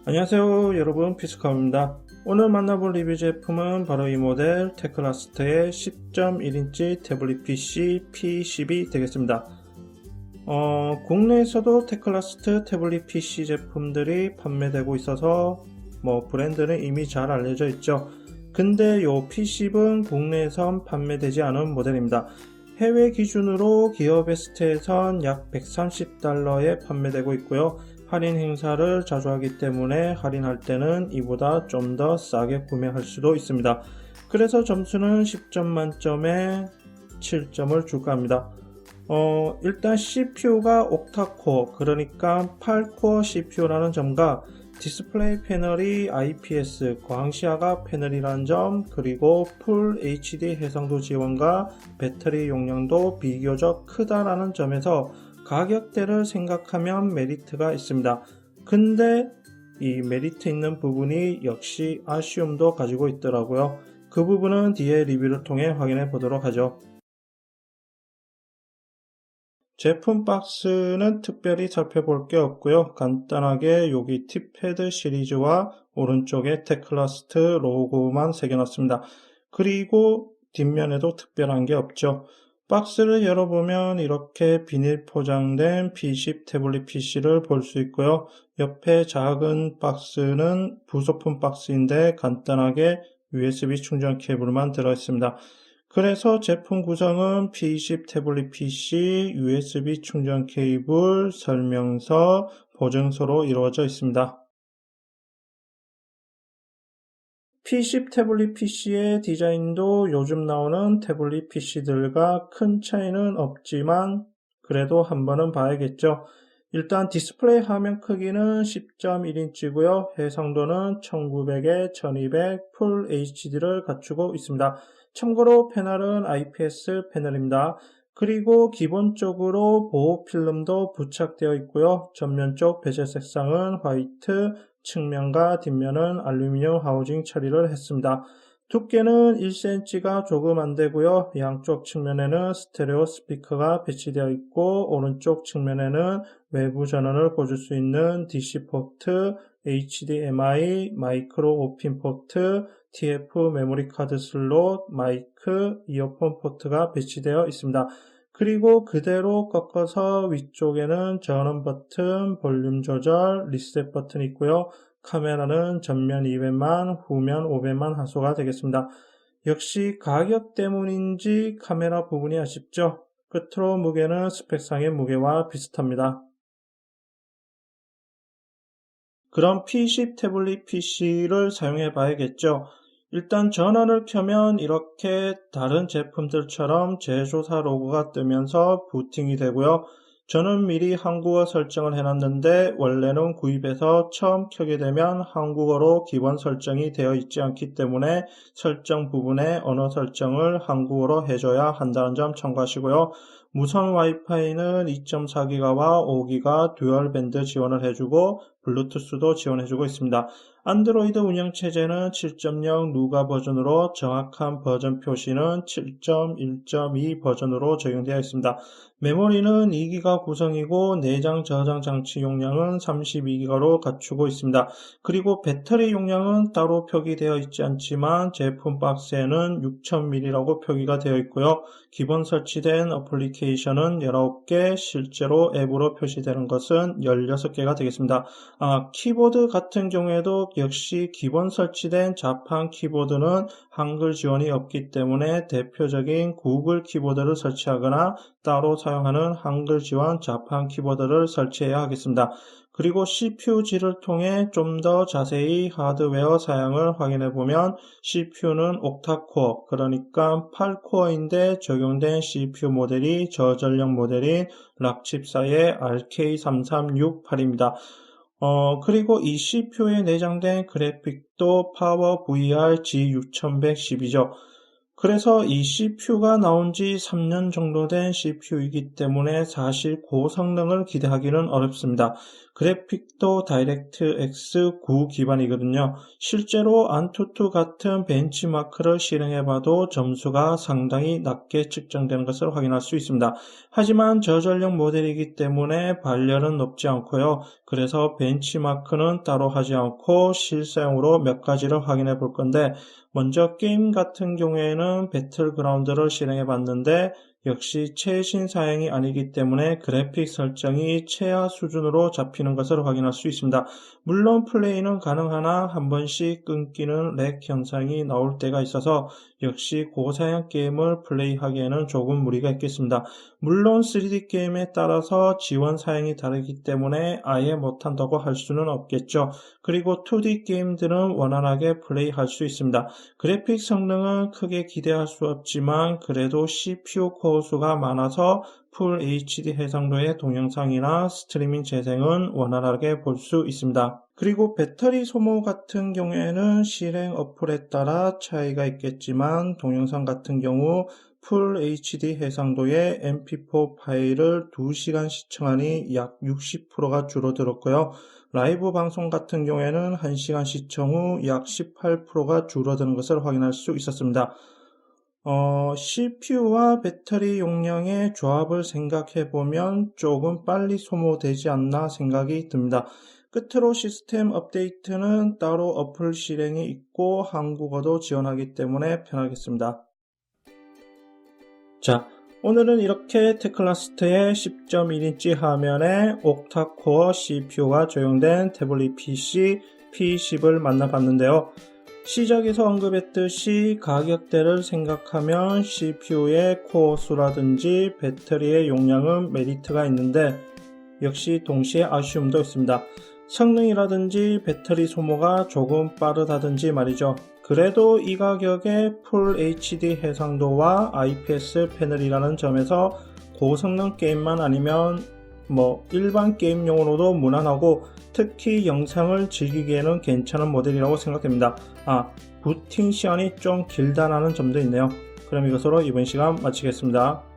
안녕하세요 여러분, 피스카입니다. 오늘 만나볼 리뷰 제품은 바로 이 모델 테크라스트의 10.1인치 태블릿 PC P10이 되겠습니다. 국내에서도 테크라스트 태블릿 PC 제품들이 판매되고 있어서 브랜드는 이미 잘 알려져 있죠. 근데 요 P10은 국내에선 판매되지 않은 모델입니다. 해외 기준으로 기어베스트에선 약 130달러에 판매되고 있고요. 할인 행사를 자주 하기 때문에 할인할 때는 이보다 좀 더 싸게 구매할 수도 있습니다. 그래서 점수는 10점 만점에 7점을 줄까 합니다. 일단 CPU가 옥타코어, 그러니까 8코어 CPU라는 점과 디스플레이 패널이 IPS 광시야각 패널이라는 점, 그리고 풀 HD 해상도 지원과 배터리 용량도 비교적 크다라는 점에서 가격대를 생각하면 메리트가 있습니다. 근데 이 메리트 있는 부분이 역시 아쉬움도 가지고 있더라고요. 그 부분은 뒤에 리뷰를 통해 확인해 보도록 하죠. 제품 박스는 특별히 살펴볼 게 없고요. 간단하게 여기 팁패드 시리즈와 오른쪽에 테크라스트 로고만 새겨놨습니다. 그리고 뒷면에도 특별한 게 없죠. 박스를 열어보면 이렇게 비닐 포장된 P10 태블릿 PC를 볼 수 있고요. 옆에 작은 박스는 부속품 박스인데 간단하게 USB 충전 케이블만 들어있습니다. 그래서 제품 구성은 P10 태블릿 PC, USB 충전 케이블, 설명서, 보증서로 이루어져 있습니다. P10 태블릿 PC의 디자인도 요즘 나오는 태블릿 PC들과 큰 차이는 없지만 그래도 한번은 봐야겠죠. 일단 디스플레이 화면 크기는 10.1인치고요. 해상도는 1900에 1200 풀 HD를 갖추고 있습니다. 참고로 패널은 IPS 패널입니다. 그리고 기본적으로 보호 필름도 부착되어 있고요. 전면 쪽 베젤 색상은 화이트, 측면과 뒷면은 알루미늄 하우징 처리를 했습니다. 두께는 1cm가 조금 안되고요. 양쪽 측면에는 스테레오 스피커가 배치되어 있고 오른쪽 측면에는 외부 전원을 꽂을 수 있는 DC 포트, HDMI, 마이크로 오핀 포트, TF 메모리 카드 슬롯, 마이크, 이어폰 포트가 배치되어 있습니다. 그리고 그대로 꺾어서 위쪽에는 전원 버튼, 볼륨 조절, 리셋 버튼이 있고요. 카메라는 전면 200만, 후면 500만 화소가 되겠습니다. 역시 가격 때문인지 카메라 부분이 아쉽죠? 끝으로 무게는 스펙상의 무게와 비슷합니다. 그럼 P10 태블릿 PC를 사용해 봐야겠죠. 일단 전원을 켜면 이렇게 다른 제품들처럼 제조사 로고가 뜨면서 부팅이 되고요. 저는 미리 한국어 설정을 해놨는데 원래는 구입해서 처음 켜게 되면 한국어로 기본 설정이 되어 있지 않기 때문에 설정 부분에 언어 설정을 한국어로 해줘야 한다는 점 참고하시고요. 무선 와이파이는 2.4GB와 5GB 듀얼 밴드 지원을 해주고 블루투스도 지원해주고 있습니다. 안드로이드 운영체제는 7.0 누가 버전으로 정확한 버전 표시는 7.1.2 버전으로 적용되어 있습니다. 메모리는 2GB 구성이고 내장 저장 장치 용량은 32GB로 갖추고 있습니다. 그리고 배터리 용량은 따로 표기되어 있지 않지만 제품 박스에는 6000mAh라고 표기가 되어 있고요. 기본 설치된 어플리케이션은 19개, 실제로 앱으로 표시되는 것은 16개가 되겠습니다. 키보드 같은 경우에도 역시 기본 설치된 자판 키보드는 한글 지원이 없기 때문에 대표적인 구글 키보드를 설치하거나 따로 사용하는 한글 지원 자판 키보드를 설치해야 하겠습니다. 그리고 CPU지를 통해 좀 더 자세히 하드웨어 사양을 확인해 보면 CPU는 옥타코어, 그러니까 8코어인데 적용된 CPU 모델이 저전력 모델인 락칩사의 RK3368입니다. 그리고 이 CPU에 내장된 그래픽도 파워 VR G6112이죠. 그래서 이 CPU가 나온 지 3년 정도 된 CPU이기 때문에 사실 고성능을 기대하기는 어렵습니다. 그래픽도 다이렉트X 9 기반이거든요. 실제로 안투투 같은 벤치마크를 실행해봐도 점수가 상당히 낮게 측정되는 것을 확인할 수 있습니다. 하지만 저전력 모델이기 때문에 발열은 높지 않고요. 그래서 벤치마크는 따로 하지 않고 실사용으로 몇 가지를 확인해 볼 건데, 먼저 게임 같은 경우에는 배틀그라운드를 실행해 봤는데 역시 최신 사양이 아니기 때문에 그래픽 설정이 최하 수준으로 잡히는 것을 확인할 수 있습니다. 물론 플레이는 가능하나 한 번씩 끊기는 렉 현상이 나올 때가 있어서 역시 고사양 게임을 플레이하기에는 조금 무리가 있겠습니다. 물론 3D 게임에 따라서 지원 사양이 다르기 때문에 아예 못한다고 할 수는 없겠죠. 그리고 2D 게임들은 원활하게 플레이할 수 있습니다. 그래픽 성능은 크게 기대할 수 없지만 그래도 CPU 코어 수가 많아서 풀 HD 해상도의 동영상이나 스트리밍 재생은 원활하게 볼 수 있습니다. 그리고 배터리 소모 같은 경우에는 실행 어플에 따라 차이가 있겠지만 동영상 같은 경우 풀 HD 해상도의 mp4 파일을 2시간 시청하니 약 60%가 줄어들었고요. 라이브 방송 같은 경우에는 1시간 시청 후 약 18%가 줄어드는 것을 확인할 수 있었습니다. CPU와 배터리 용량의 조합을 생각해보면 조금 빨리 소모되지 않나 생각이 듭니다. 끝으로 시스템 업데이트는 따로 어플 실행이 있고 한국어도 지원하기 때문에 편하겠습니다. 자, 오늘은 이렇게 테클라스트의 10.1인치 화면에 옥타코어 CPU가 적용된 태블릿 PC P10을 만나봤는데요. 시작에서 언급했듯이 가격대를 생각하면 CPU의 코어 수라든지 배터리의 용량은 메리트가 있는데 역시 동시에 아쉬움도 있습니다. 성능이라든지 배터리 소모가 조금 빠르다든지 말이죠. 그래도 이 가격에 풀 HD 해상도와 IPS 패널이라는 점에서 고성능 게임만 아니면 일반 게임용으로도 무난하고 특히 영상을 즐기기에는 괜찮은 모델이라고 생각됩니다. 부팅 시간이 좀 길다라는 점도 있네요. 그럼 이것으로 이번 시간 마치겠습니다.